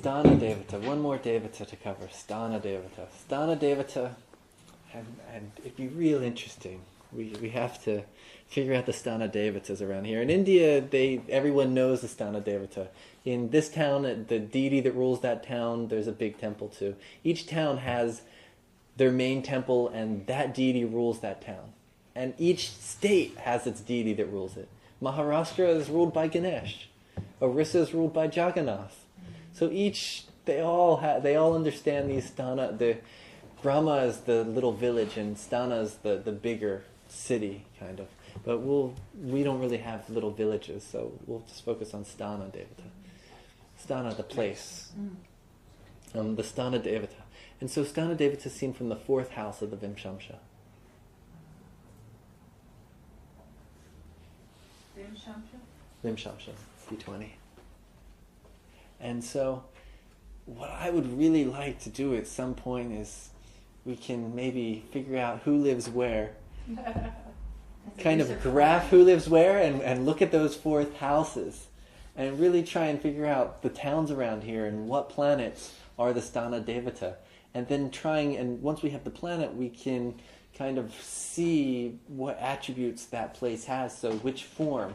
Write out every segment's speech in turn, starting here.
Sthana Devata, one more Devata to cover. Sthana Devata. Sthana Devata, and it'd be real interesting. We have to figure out the Sthana Devatas around here. In India, everyone knows the Sthana Devata. In this town, the deity that rules that town, there's a big temple too. Each town has their main temple, and that deity rules that town. And each state has its deity that rules it. Maharashtra is ruled by Ganesh. Orissa is ruled by Jagannath. So they all understand these Sthana. The Brahma is the little village, and Sthana is the bigger city, kind of. But we don't really have little villages, so we'll just focus on Sthana Devata. Sthana, the place. The Sthana Devata. And so Sthana Devata is seen from the 4th house of the Vimshamsha. Vimshamsha, C20. And so what I would really like to do at some point is we can maybe figure out who lives where. Kind of graph who lives where and look at those 4th houses and really try and figure out the towns around here and what planets are the Sthana Devata. And then and once we have the planet, we can kind of see what attributes that place has. So which form?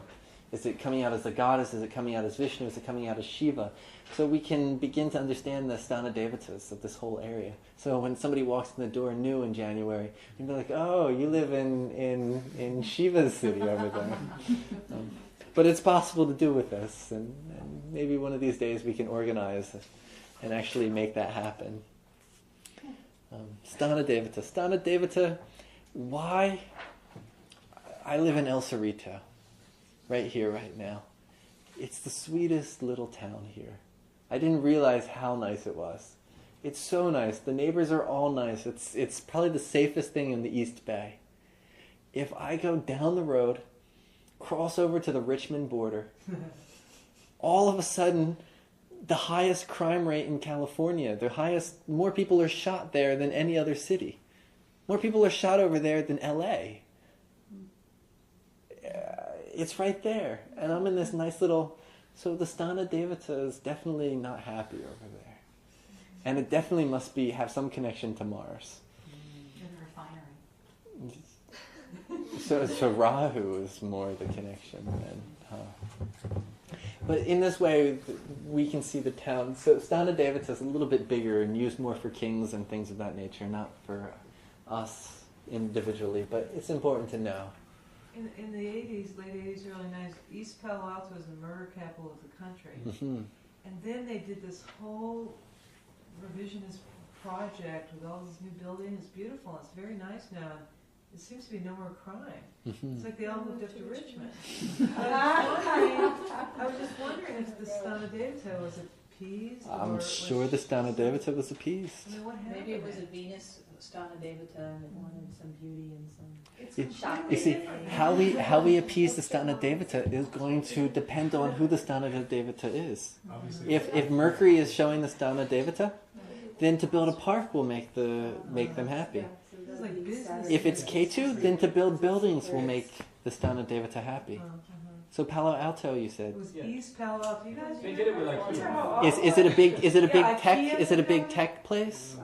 Is it coming out as a goddess? Is it coming out as Vishnu? Is it coming out as Shiva? So we can begin to understand the Sthana Devatas of this whole area. So when somebody walks in the door new in January, you'd be like, oh, you live in Shiva's city over there. But it's possible to do with this, and maybe one of these days we can organize and actually make that happen. Sthana Devata. Sthana Devata, why? I live in El Cerrito, right here, right now. It's the sweetest little town here. I didn't realize how nice it was. It's so nice. The neighbors are all nice. It's probably the safest thing in the East Bay. If I go down the road, cross over to the Richmond border, all of a sudden, the highest crime rate in California, more people are shot there than any other city. More people are shot over there than LA. It's right there. And I'm in this nice little... So the Sthana Devata is definitely not happy over there. And it definitely must have some connection to Mars. And the refinery. So Rahu is more the connection than... But in this way, we can see the town. So Sthana Devata is a little bit bigger and used more for kings and things of that nature, not for us individually. But it's important to know. In the 80s, late 80s, early 90s, East Palo Alto was the murder capital of the country. Mm-hmm. And then they did this whole revisionist project with all these new buildings. It's beautiful. It's very nice now. It seems to be no more crime. Mm-hmm. It's like they all moved up to Richmond. I was just wondering if the Sthana Devata was appeased. I'm sure the Sthana Devata was appeased. I mean, what happened? Maybe it was a Venus Sthana Devata that wanted some beauty and some... You see, how we appease the Sthana Devata is going to depend on who the Sthana Devata is. If Mercury is showing the Sthana Devata, then to build a park will make them happy. If it's Ketu, then to build buildings will make the Sthana Devata happy. So Palo Alto, you said. It was East Palo Alto. You guys They did it with like Is it a big tech place?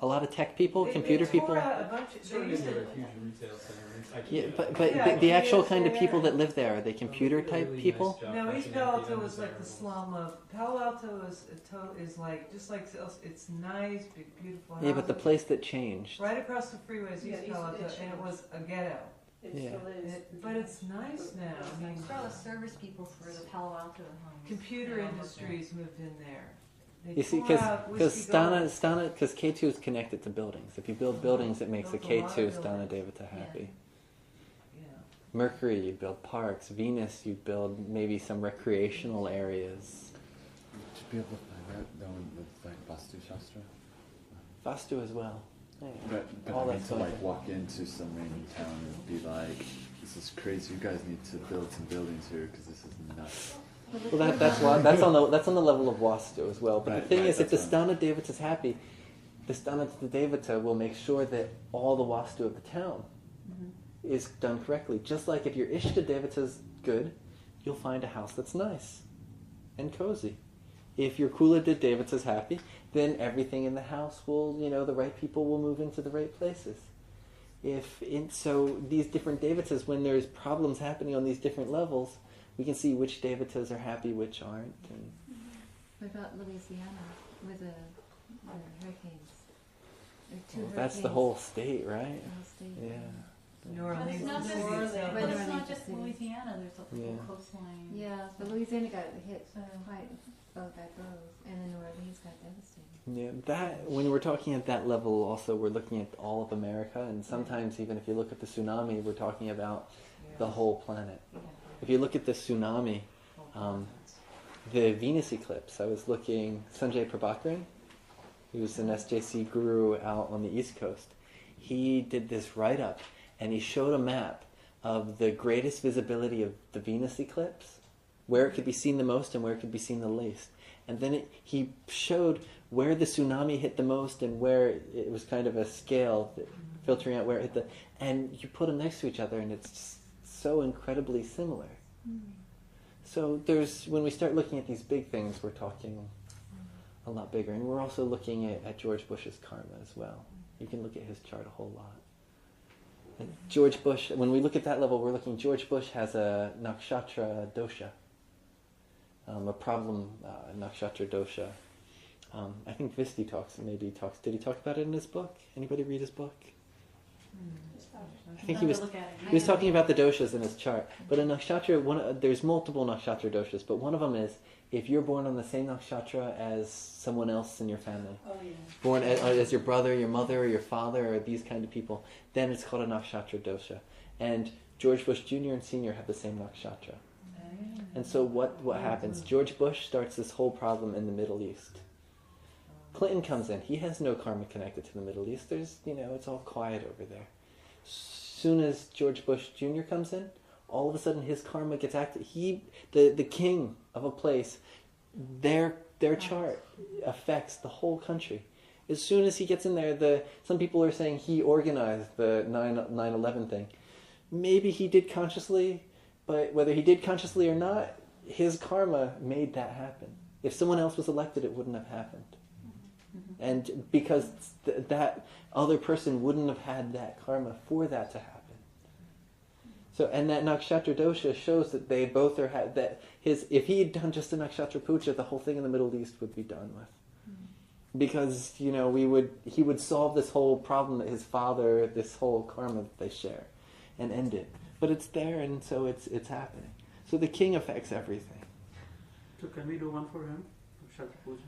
A lot of tech people, computer people. It's turned into a huge retail center. Yeah, but the actual kind of people that live there, are they computer type people? No, East Palo Alto was like the slum of Palo Alto is like just like it's nice, big, beautiful houses. Yeah, but the place that changed. Right across the freeway is East Palo Alto, and it was a ghetto. Yeah. But it's nice now. I mean, all the service people for the Palo Alto homes. computer industries moved in there. They You see, tore because out Whiskey Gulch. because K2 is connected to buildings. If you build buildings, it makes a K2 Sthana Devata happy. Yeah. Mercury, you build parks. Venus, you build maybe some recreational areas. To be able to find out, though, with like Vastu Shastra. Vastu as well. Yeah. But All I mean, that's to going like on. walk into some random town and be like, this is crazy. You guys need to build some buildings here because this is nuts. Well, that's on the level of Vastu as well. But Right, the thing right, is, if the that's Sthana Devata is happy, the Sthana Devata will make sure that all the Vastu of the town is done correctly. Just like if your Ishta Devata is good, you'll find a house that's nice and cozy. If your Kula Devatas is happy, then everything in the house will, the right people will move into the right places. So these different Devatas, when there's problems happening on these different levels, we can see which Devatas are happy, which aren't. And what about Louisiana with the hurricanes? that's the whole state, right? The whole state. Yeah. New Orleans. But it's not the just, city itself. but it's New not Orleans just city. Louisiana, there's a whole Yeah. coastline. Yeah, but Louisiana got hit quite both by both, and then New Orleans got devastated. Yeah, that when we're talking at that level, also we're looking at all of America, and sometimes even if you look at the tsunami, we're talking about the whole planet. If you look at the tsunami, the Venus eclipse, I was looking, Sanjay Prabhakaran, he was an SJC guru out on the East Coast. He did this write-up, and he showed a map of the greatest visibility of the Venus eclipse, where it could be seen the most and where it could be seen the least. And then he showed where the tsunami hit the most and where it was kind of a scale filtering out where it hit the... And you put them next to each other and it's just so incredibly similar. So when we start looking at these big things, we're talking a lot bigger. And we're also looking at George Bush's karma as well. You can look at his chart a whole lot. And George Bush, when we look at that level, we're looking, George Bush has a nakshatra dosha. A problem nakshatra dosha. I think Visti did he talk about it in his book? Anybody read his book? I think he was talking about the doshas in his chart. But a nakshatra, there's multiple nakshatra doshas, but one of them is if you're born on the same nakshatra as someone else in your family. Oh, yeah. Born as your brother, your mother, or your father, or these kind of people, then it's called a nakshatra dosha. And George Bush Jr. and Sr. have the same nakshatra. And so what happens? George Bush starts this whole problem in the Middle East. Clinton comes in. He has no karma connected to the Middle East. There's, it's all quiet over there. Soon as George Bush Jr. comes in, all of a sudden his karma gets active. The king of a place, their chart affects the whole country. As soon as he gets in there, some people are saying he organized the 9/11 thing. Maybe he did consciously, but whether he did consciously or not, his karma made that happen. If someone else was elected, it wouldn't have happened. And because that other person wouldn't have had that karma for that to happen. So, and that nakshatra dosha shows that they both are if he had done just a nakshatra puja, the whole thing in the Middle East would be done with. Because, he would solve this whole problem that his father, this whole karma that they share, and end it. But it's there, and so it's happening. So the king affects everything. So can we do one for him? Nakshatra puja?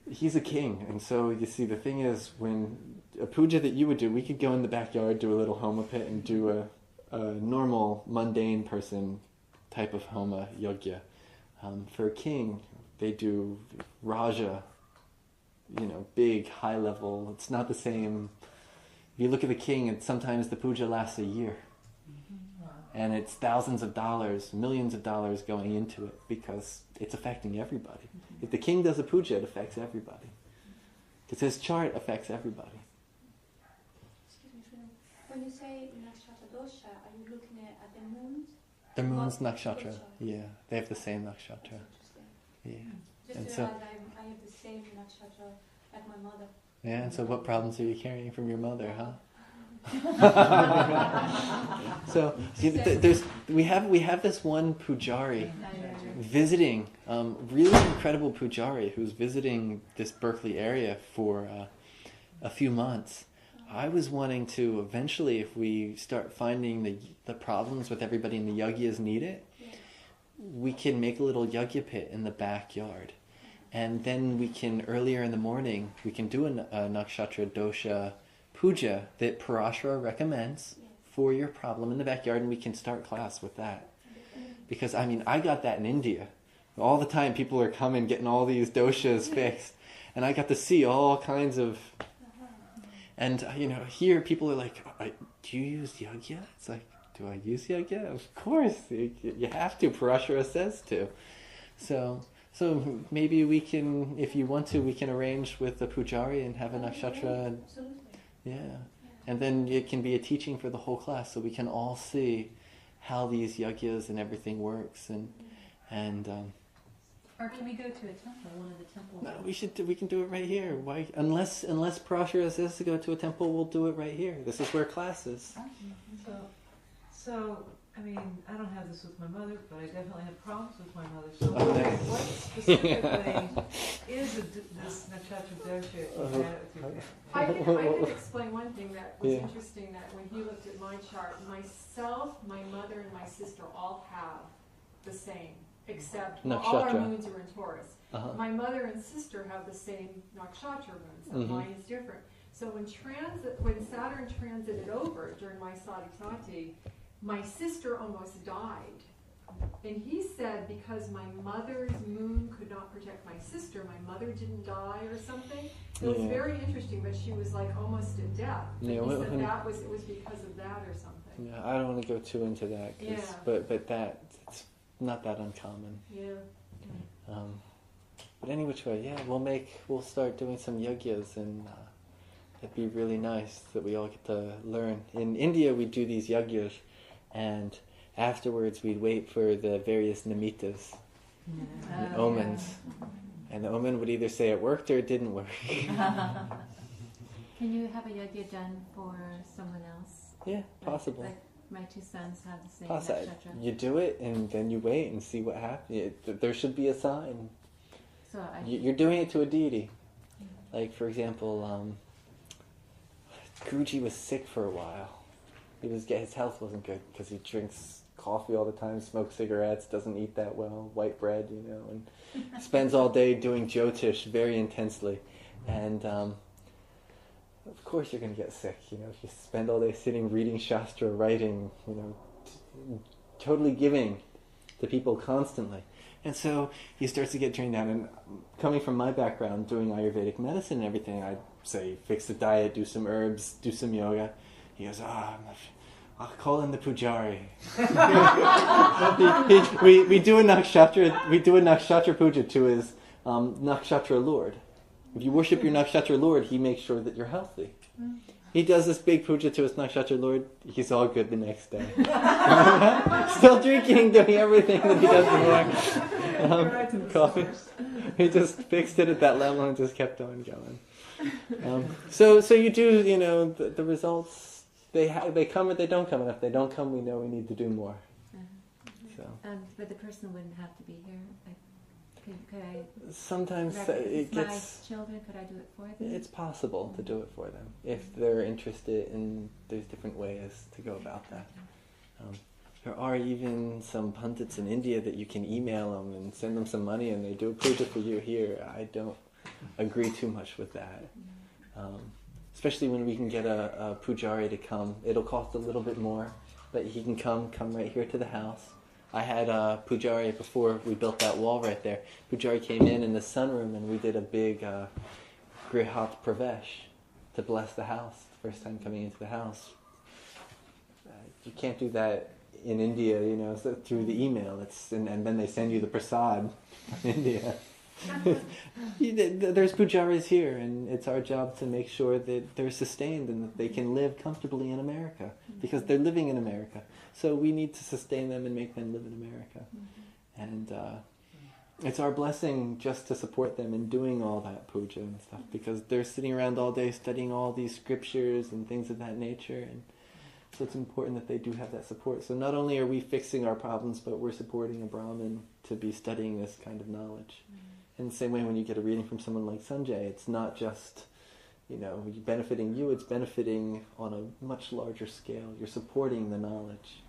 He's a king, and so you see the thing is, when a puja that you would do, we could go in the backyard, do a little homa pit, and do a normal, mundane person type of homa yogya. For a king, they do raja, big, high level. It's not the same. If you look at the king, sometimes the puja lasts a year. And it's thousands of dollars, millions of dollars going into it because it's affecting everybody. If the king does a puja, it affects everybody. Because his chart affects everybody. Excuse me, Sri. When you say nakshatra dosha, are you looking at the moons? The moon's Not nakshatra. dosha. Yeah, they have the same nakshatra. Interesting. Yeah. Just And to so- realize I have the same nakshatra like my mother. Yeah, and so what problems are you carrying from your mother, huh? So we have this one pujari visiting, really incredible pujari who's visiting this Berkeley area for a few months. I was wanting to eventually, if we start finding the problems with everybody in the yagyas need it, we can make a little yagya pit in the backyard. And then we can, earlier in the morning, we can do a nakshatra dosha puja that Parashara recommends for your problem in the backyard, and we can start class with that. Because, I got that in India. All the time people are coming, getting all these doshas fixed. And I got to see all kinds of... And, here people are like, do you use yagya? It's like, do I use yagya? Of course, you have to. Parashara says to. So maybe we can, if you want to, we can arrange with the pujari and have a nakshatra. Absolutely. Yeah. And then it can be a teaching for the whole class, so we can all see how these yagyas and everything works. And Or can we go to a temple, one of the temples? No, we can do it right here. Why? Unless Prashara says to go to a temple, we'll do it right here. This is where class is. So, I mean, I don't have this with my mother, but I definitely have problems with my mother. So what specifically is this nakshatra dosha you had with your family? I can explain one thing that was interesting, that when he looked at my chart, myself, my mother, and my sister all have the same, except all our moons are in Taurus. My mother and sister have the same nakshatra moons, and mine is different. So when Saturn transited over during my Sadhikati, my sister almost died. And he said because my mother's moon could not protect my sister, my mother didn't die or something. It was very interesting, but she was like almost at death. But he said it was because of that or something. Yeah, I don't want to go too into that, but it's not that uncommon. Yeah. But any which way, we'll start doing some yagyas, and it'd be really nice that we all get to learn. In India, we do these yagyas, and afterwards we'd wait for the various nimittas, the omens, and the omen would either say it worked or it didn't work. Can you have a yagya done for someone else? Yeah, possible. Like my two sons have the same Possible. nakshatra. You do it, and then you wait and see what happens. There should be a sign. So You're doing it to a deity. Like, for example, Guruji was sick for a while. His health wasn't good because he drinks coffee all the time, smokes cigarettes, doesn't eat that well, white bread, and spends all day doing Jyotish very intensely. And of course you're going to get sick, if you spend all day sitting, reading Shastra, writing, totally giving to people constantly. And so he starts to get drained down. And coming from my background, doing Ayurvedic medicine and everything, I'd say fix the diet, do some herbs, do some yoga. He goes, I'll call in the pujari. we do a nakshatra puja to his nakshatra lord. If you worship your nakshatra lord, he makes sure that you're healthy. He does this big puja to his nakshatra lord. He's all good the next day. Still drinking, doing everything that he does before. Coffee. He just fixed it at that level and just kept on going. So you do, the results. They come or they don't come. And if they don't come, we know we need to do more. But the person wouldn't have to be here. Could I? Sometimes it gets. My children, could I do it for them? It's possible to do it for them if they're interested, and there's different ways to go about that. There are even some pundits in India that you can email them and send them some money, and they do a puja for you here. I don't agree too much with that. Especially when we can get a pujari to come. It'll cost a little bit more, but he can come right here to the house. I had a pujari before we built that wall right there. Pujari came in the sunroom, and we did a big grihat pravesh to bless the house. First time coming into the house. You can't do that in India, through the email. And then they send you the prasad in India. There's pujaris here, and it's our job to make sure that they're sustained and that they can live comfortably in America, because they're living in America. So we need to sustain them and make them live in America. And it's our blessing just to support them in doing all that puja and stuff, because they're sitting around all day studying all these scriptures and things of that nature, and so it's important that they do have that support. So not only are we fixing our problems, but we're supporting a Brahmin to be studying this kind of knowledge. In the same way, when you get a reading from someone like Sanjay, it's not just, benefiting you, it's benefiting on a much larger scale. You're supporting the knowledge.